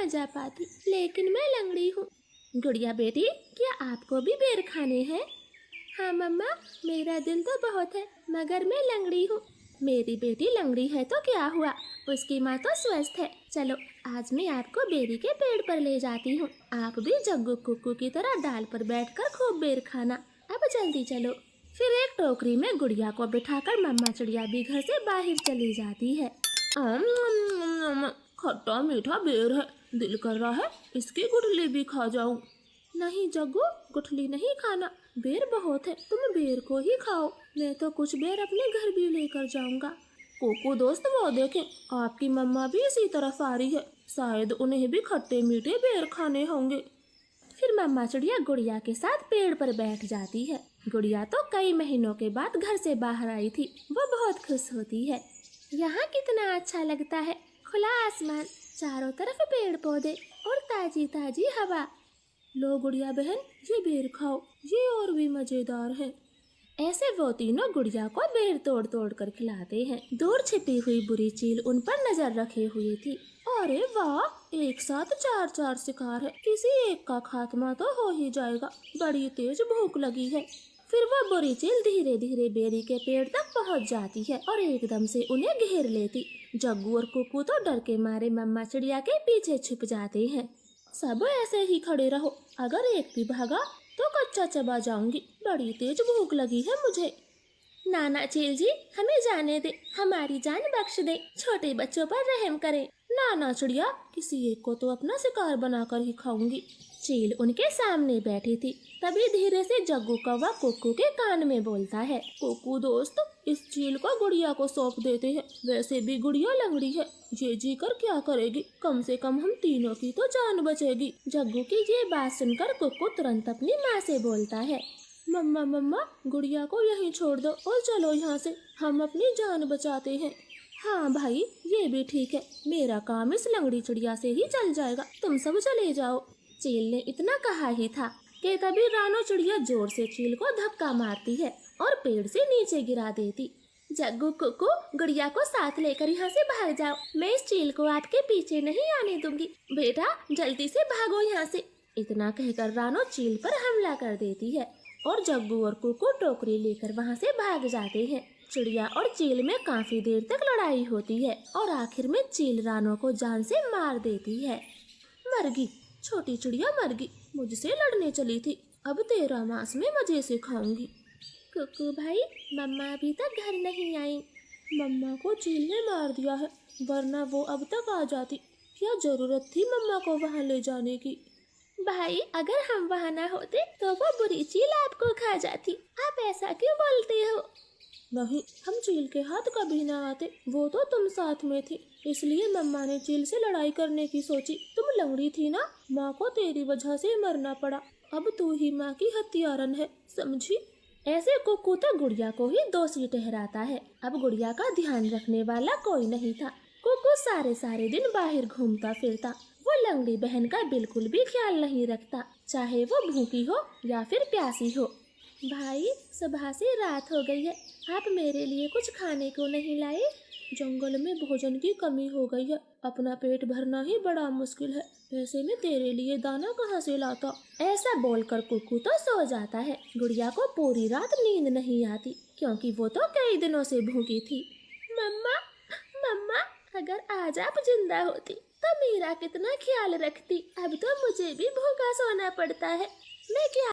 जा पाती, लेकिन मैं लंगड़ी हूँ। गुड़िया बेटी, क्या आपको भी बेर खाने हैं? हाँ मम्मा, मेरा दिल तो बहुत है, मगर मैं लंगड़ी हूँ। मेरी बेटी लंगड़ी है तो क्या हुआ, उसकी माँ तो स्वस्थ है। चलो आज मैं आपको बेरी के पेड़ पर ले जाती हूँ। आप भी जग्गू कुक्कू की तरह डाल पर बैठकर खूब बेर खाना। अब जल्दी चलो। फिर एक टोकरी में गुड़िया को बिठाकर मम्मा चिड़िया भी घर से बाहर चली जाती है। खट्टा मीठा बेर है, दिल कर रहा है इसकी गुठली भी खा जाऊं। नहीं जग्गू, गुठली नहीं खाना, बेर बहुत है, तुम बेर को ही खाओ। मैं तो कुछ बेर अपने घर भी लेकर जाऊंगा। कोको दोस्त, वो देखें, आपकी मम्मा भी इसी तरफ आ रही है, शायद उन्हें भी खट्टे मीठे बेर खाने होंगे। फिर मम्मा चिड़िया गुड़िया के साथ पेड़ पर बैठ जाती है। गुड़िया तो कई महीनों के बाद घर से बाहर आई थी, वो बहुत खुश होती है। यहाँ कितना अच्छा लगता है, खुला आसमान, चारों तरफ पेड़ पौधे और ताजी ताजी हवा। लो गुड़िया बहन, ये बेर खाओ, ये और भी मजेदार है। ऐसे वो तीनों गुड़िया को बेर तोड़ तोड़ कर खिलाते हैं। दूर छिपी हुई बुरी चील उन पर नजर रखे हुए थी। अरे वाह, एक साथ चार चार शिकार है, किसी एक का खात्मा तो हो ही जाएगा, बड़ी तेज भूख लगी है। फिर वह बुरी चील धीरे धीरे बेरी के पेड़ तक पहुंच जाती है और एकदम से उन्हें घेर लेती। जग्गू और कुक्कू तो डर के मारे मम्मा चिड़िया के पीछे छिप जाते हैं। सब ऐसे ही खड़े रहो, अगर एक भी भागा तो कच्चा चबा जाऊंगी, बड़ी तेज भूख लगी है मुझे। नाना चील जी, हमें जाने दे, हमारी जान बख्श दे, छोटे बच्चों पर रहम करें। नाना चिड़िया, किसी एक को तो अपना शिकार बनाकर ही खाऊंगी। चील उनके सामने बैठी थी, तभी धीरे से जग्गू कौवा कुक्कू के कान में बोलता है, कुक्कू दोस्त, इस चील को गुड़िया को सौंप देते हैं, वैसे भी गुड़िया लंगड़ी है, ये जी कर क्या करेगी, कम से कम हम तीनों की तो जान बचेगी। जग्गू की ये बात सुनकर कुक्कू तुरंत अपनी माँ से बोलता है, मम्मा मम्मा, गुड़िया को यहीं छोड़ दो और चलो यहाँ से, हम अपनी जान बचाते हैं। हाँ भाई, ये भी ठीक है, मेरा काम इस लंगड़ी चिड़िया से ही चल जाएगा, तुम सब चले जाओ। चील ने इतना कहा ही था कि तभी रानो चिड़िया जोर से चील को धक्का मारती है और पेड़ से नीचे गिरा देती। जग्गू कुक्कू, गुड़िया को साथ लेकर यहाँ से भाग जाओ, मैं इस चील को आपके पीछे नहीं आने दूंगी, बेटा जल्दी से भागो यहाँ से। इतना कहकर रानो चील पर हमला कर देती है और जग्गू और कुक्कू टोकरी लेकर वहाँ से भाग जाते हैं। चिड़िया और चील में काफी देर तक लड़ाई होती है और आखिर में चील रानो को जान से मार देती है। मरगी, छोटी चिड़िया मरगी, मुझसे लड़ने चली थी, अब तेरा मांस में मजे से खाऊंगी। कुक्कू भाई, मम्मा अभी तक घर नहीं आई। मम्मा को चील ने मार दिया है, वरना वो अब तक आ जाती, क्या जरूरत थी मम्मा को वहाँ ले जाने की। भाई, अगर हम वहाँ ना होते तो वो बुरी चील आपको खा जाती, आप ऐसा क्यों बोलते हो? नहीं, हम चील के हाथ कभी ना आते, वो तो तुम साथ में थी, इसलिए मम्मा ने चील से लड़ाई करने की सोची। तुम लंगड़ी थी ना, माँ को तेरी वजह से मरना पड़ा, अब तू ही माँ की हत्यारन है, समझी? ऐसे कुक्कू तो गुड़िया को ही दोषी ठहराता है। अब गुड़िया का ध्यान रखने वाला कोई नहीं था। कुक्कू सारे सारे दिन बाहर घूमता फिरता, वो लंगड़ी बहन का बिल्कुल भी ख्याल नहीं रखता, चाहे वो भूखी हो या फिर प्यासी हो। भाई, सुबह से रात हो गई है, आप मेरे लिए कुछ खाने को नहीं लाए? जंगल में भोजन की कमी हो गई है, अपना पेट भरना ही बड़ा मुश्किल है, ऐसे में तेरे लिए दाना कहाँ से लाता? ऐसा बोलकर कुक्कू तो सो जाता है। गुड़िया को पूरी रात नींद नहीं आती, क्योंकि वो तो कई दिनों से भूखी थी। मम्मा मम्मा, अगर आज आप जिंदा होती तो मेरा कितना ख्याल रखती, अब तो मुझे भी भूखा सोना पड़ता है, मैं क्या